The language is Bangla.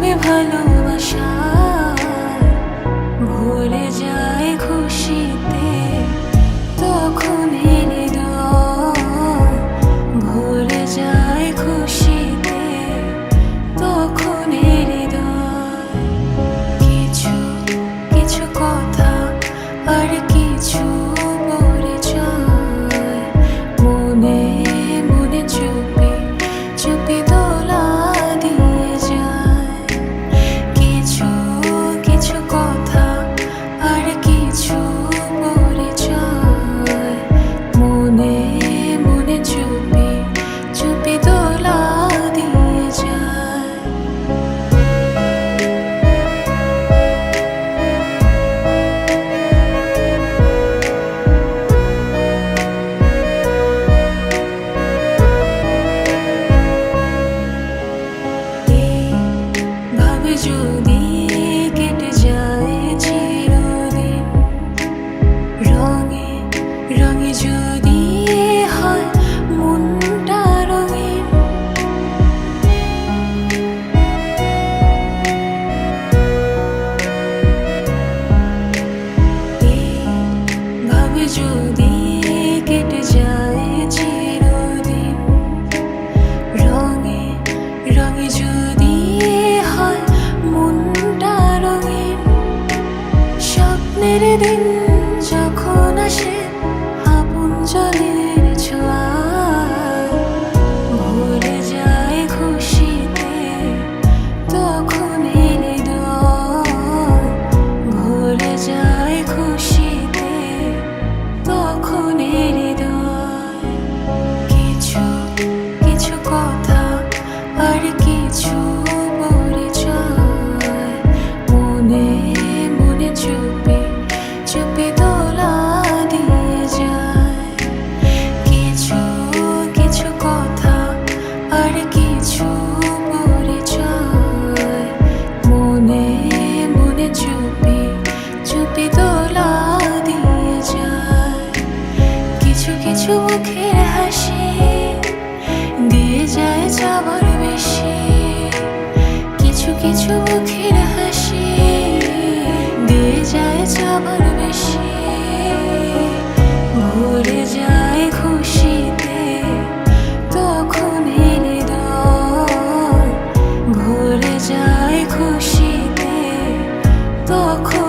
ডুবে ভালোবাসায় ভুলে যায় খুশিতে, তখন হৃদয় ভুলে যায় খুশিতে, তখন হৃদয় কিছু কিছু কথা আর কিছু পরিচয় মনে মনে চুপি চুপি দোলা দিয়ে যায়। কিছু কিছু কথা আর কিছু পরিচয় মনে মনে চুপি চুপি দোলা দিয়ে যায়। ভাবে যদি কেটে যায় চিরদিন, রঙে রঙে যদি হয় মনটা রঙিন, ভাবে যদি কেটে যায় চিরদিন, রঙে রঙে যদি হয় মনটা রঙিন, স্বপ্নের দিন যখন আসে আপন জলের ছোঁয়ায় ভুলে যায় খুশিতে, তখন হৃদয় ভুলে যায় খুশিতে, তখন হৃদয় কিছু কিছু কথা আর কিছু পরিচয় মনে মনে চুপি চুপি দোলা দিয়ে যায়। কিছু কিছু কথা আর কিছু পরিচয় মনে মনে চুপি চুপি দোলা দিয়ে যায়। কিছু কিছু মুখের হাসি দিয়ে যায় যাবার বেশি, কিছু কিছু মুখের হাসি দিয়ে যায় যাবার বেশি, ভুলে যায় খুশিতে, তখন হৃদয় ভুলে যায় খুশিতে, তখন